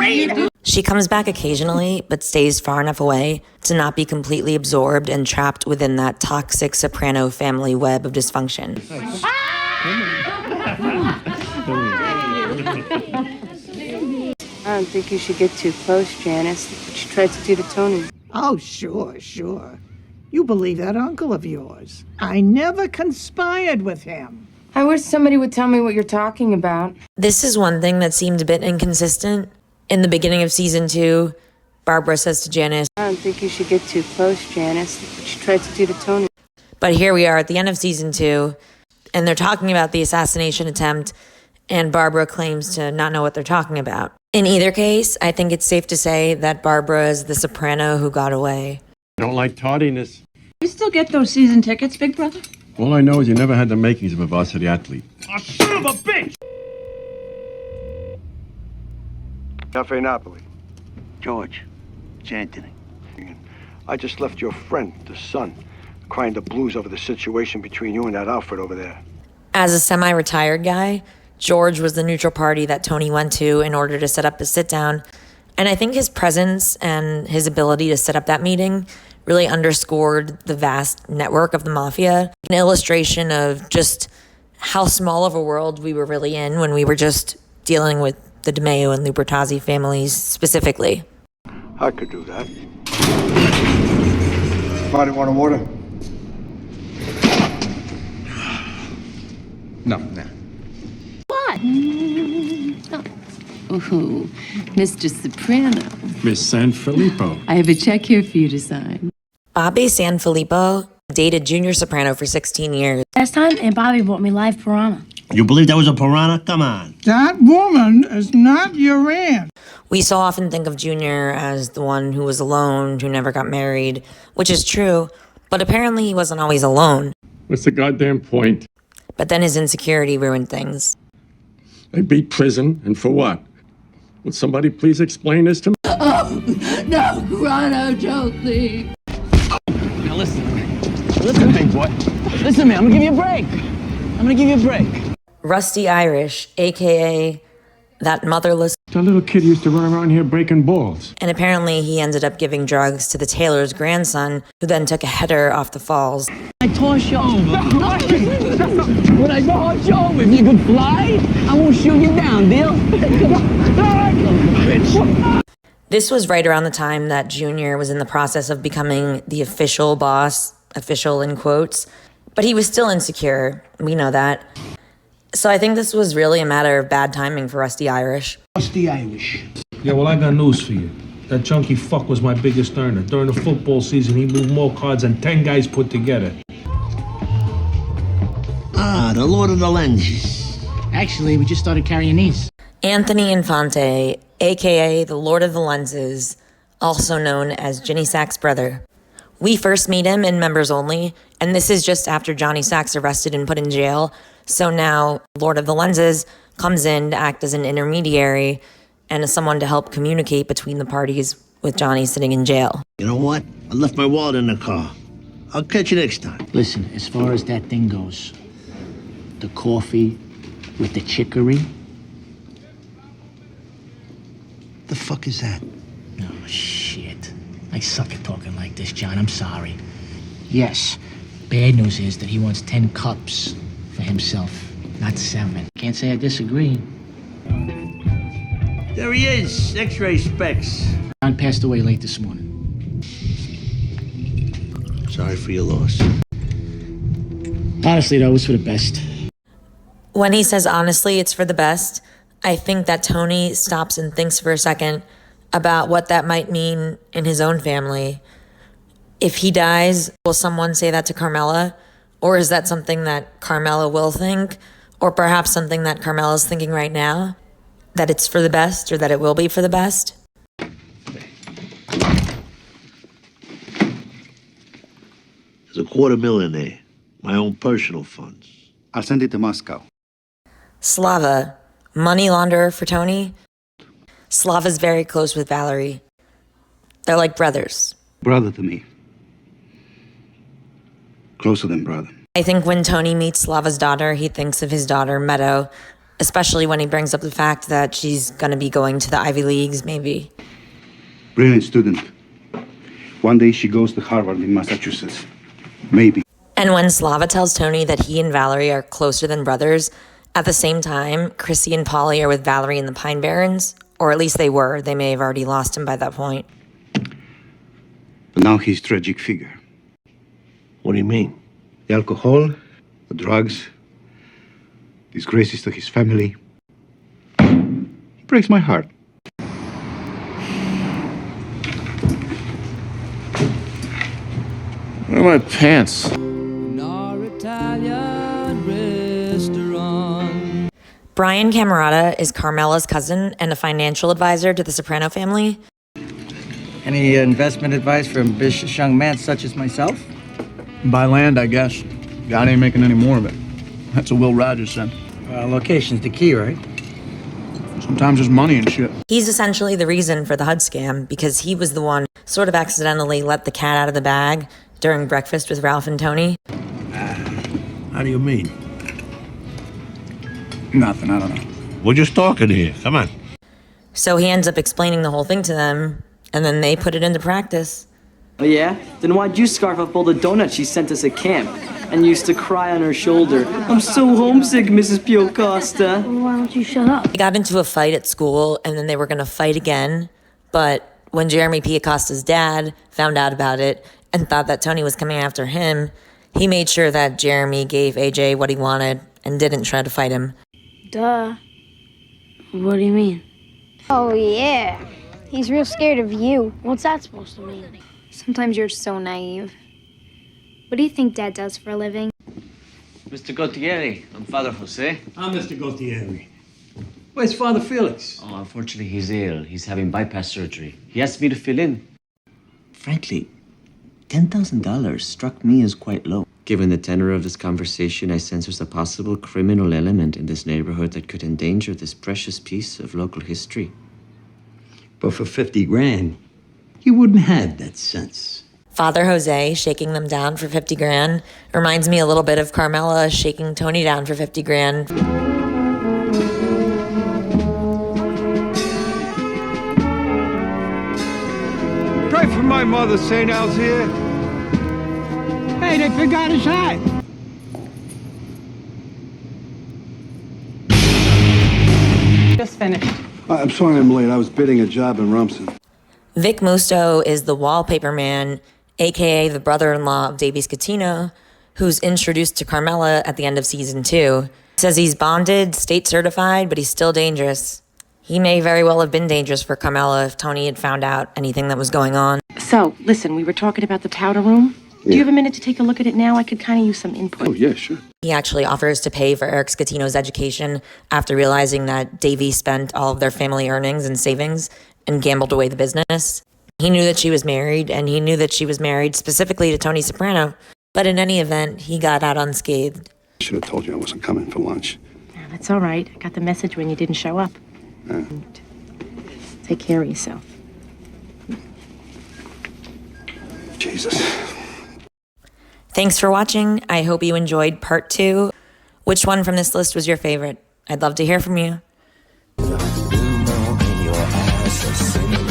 afraid. She comes back occasionally, but stays far enough away to not be completely absorbed and trapped within that toxic soprano family web of dysfunction. I don't think you should get too close, Janice. What you tried to do to Tony. Oh, sure, sure. You believe that uncle of yours. I never conspired with him. I wish somebody would tell me what you're talking about. This is one thing that seemed a bit inconsistent. In the beginning of season 2, Barbara says to Janice, I don't think you should get too close, Janice. What you tried to do to Tony. but here we are at the end of season 2, and they're talking about the assassination attempt, and Barbara claims to not know what they're talking about. In either case, I think it's safe to say that Barbara is the soprano who got away. I don't like tardiness. You still get those season tickets, big brother? All I know is you never had the makings of a varsity athlete. Oh, son of a bitch! Cafe Napoli. George, it's Anthony. I just left your friend, the son, crying the blues over the situation between you and that Alfred over there. As a semi-retired guy, George was the neutral party that Tony went to in order to set up the sit-down, and I think his presence and his ability to set up that meeting really underscored the vast network of the mafia, an illustration of just how small of a world we were really in when we were just dealing with the DeMeo and Lupertazzi families specifically. I could do that. Anybody want a water? No, nah. What? Ooh, Mr. Soprano. Miss Sanfilippo. I have a check here for you to sign. Bobbi Sanfilippo dated Junior Soprano for 16 years. Last time, and Bobby bought me live piranha. You believe that was a piranha? Come on. That woman is not your aunt. We so often think of Junior as the one who was alone, who never got married, which is true, but apparently he wasn't always alone. What's the goddamn point? But then his insecurity ruined things. They beat prison, and for what? Would somebody please explain this to me? Oh, no, Grano, don't leave. Now listen. Listen, big boy. Listen, man, I'm gonna give you a break. I'm gonna give you a break. Rusty Irish, a.k.a. that motherless... That little kid used to run around here breaking balls. And apparently he ended up giving drugs to the tailor's grandson, who then took a header off the falls. I toss you over. When I toss you over, if you could fly, I won't shoot you down, deal? This was right around the time that Junior was in the process of becoming the official boss, official in quotes, but he was still insecure. We know that. So I think this was really a matter of bad timing for Rusty Irish. Rusty Irish. Yeah, well, I got news for you. That chunky fuck was my biggest earner. During the football season, he moved more cards than 10 guys put together. Ah, the Lord of the Lenses. Actually, we just started carrying these. Anthony Infante, a.k.a. the Lord of the Lenses, also known as Ginny Sack's brother. We first meet him in Members Only, and this is just after Johnny Sack's arrested and put in jail. So now Lord of the Lenses comes in to act as an intermediary and as someone to help communicate between the parties with Johnny sitting in jail. You know what? I left my wallet in the car. I'll catch you next time. Listen, as far as that thing goes, the coffee with the chicory. The fuck is that? Oh, shit. I suck at talking like this, John. I'm sorry. Yes, bad news is that he wants 10 cups for himself, not 7. Can't say I disagree. There he is, X-ray specs. John passed away late this morning. Sorry for your loss. Honestly, though, it was for the best. When he says honestly it's for the best, I think that Tony stops and thinks for a second about what that might mean in his own family. If he dies, will someone say that to Carmela? Or is that something that Carmela will think? Or perhaps something that Carmela's thinking right now? That it's for the best, or that it will be for the best? There's $250,000 there. My own personal funds. I'll send it to Moscow. Slava, money launderer for Tony? Slava's very close with Valery. They're like brothers. Brother to me. Closer than brother. I think when Tony meets Slava's daughter, he thinks of his daughter, Meadow, especially when he brings up the fact that she's going to be going to the Ivy Leagues, maybe. Brilliant student. One day she goes to Harvard in Massachusetts. Maybe. And when Slava tells Tony that he and Valery are closer than brothers, at the same time, Chrissy and Polly are with Valery in the Pine Barrens, or at least they were. They may have already lost him by that point. But now he's a tragic figure. What do you mean? The alcohol, the drugs, disgraces to his family. He breaks my heart. Where are my pants? Brian Cammarata is Carmela's cousin and a financial advisor to the Soprano family. Any investment advice for ambitious young men such as myself? Buy land, I guess. God ain't making any more of it. That's what Will Rogers said. Location's the key, right? Sometimes there's money and shit. He's essentially the reason for the HUD scam because he was the one sort of accidentally let the cat out of the bag during breakfast with Ralph and Tony. How do you mean? Nothing, I don't know. We're just talking here. Come on. So he ends up explaining the whole thing to them, and then they put it into practice. Oh yeah? Then why'd you scarf up all the donuts she sent us at camp and used to cry on her shoulder? I'm so homesick, Mrs. Piocosta. Why don't you shut up? They got into a fight at school, and then they were going to fight again, but when Jeremy Piocosta's dad found out about it and thought that Tony was coming after him, he made sure that Jeremy gave AJ what he wanted and didn't try to fight him. Duh. What do you mean? Oh, yeah. He's real scared of you. What's that supposed to mean? Sometimes you're so naive. What do you think Dad does for a living? Mr. Gautieri, I'm Father José. I'm Mr. Gautieri. Where's Father Felix? Oh, unfortunately, he's ill. He's having bypass surgery. He asked me to fill in. Frankly, $10,000 struck me as quite low. Given the tenor of this conversation, I sense there's a possible criminal element in this neighborhood that could endanger this precious piece of local history. But for 50 grand, you wouldn't have that sense. Father Jose shaking them down for 50 grand reminds me a little bit of Carmela shaking Tony down for 50 grand. Pray for my mother, St. Alzire. Hey, they forgot his hat. Just finished. I'm sorry I'm late. I was bidding a job in Rumson. Vic Musto is the wallpaper man, aka the brother-in-law of Davy Scatino, who's introduced to Carmela at the end of season 2. Says he's bonded, state certified, but he's still dangerous. He may very well have been dangerous for Carmela if Tony had found out anything that was going on. So, listen, we were talking about the powder room. Do you have a minute to take a look at it now? I could kind of use some input. Oh, yeah, sure. He actually offers to pay for Eric Scatino's education after realizing that Davy spent all of their family earnings and savings and gambled away the business. He knew that she was married, and he knew that she was married specifically to Tony Soprano, but in any event, he got out unscathed. I should have told you I wasn't coming for lunch. Yeah, that's all right. I got the message when you didn't show up. Take care of yourself. Jesus. Thanks for watching. I hope you enjoyed part 2. Which one from this list was your favorite? I'd love to hear from you.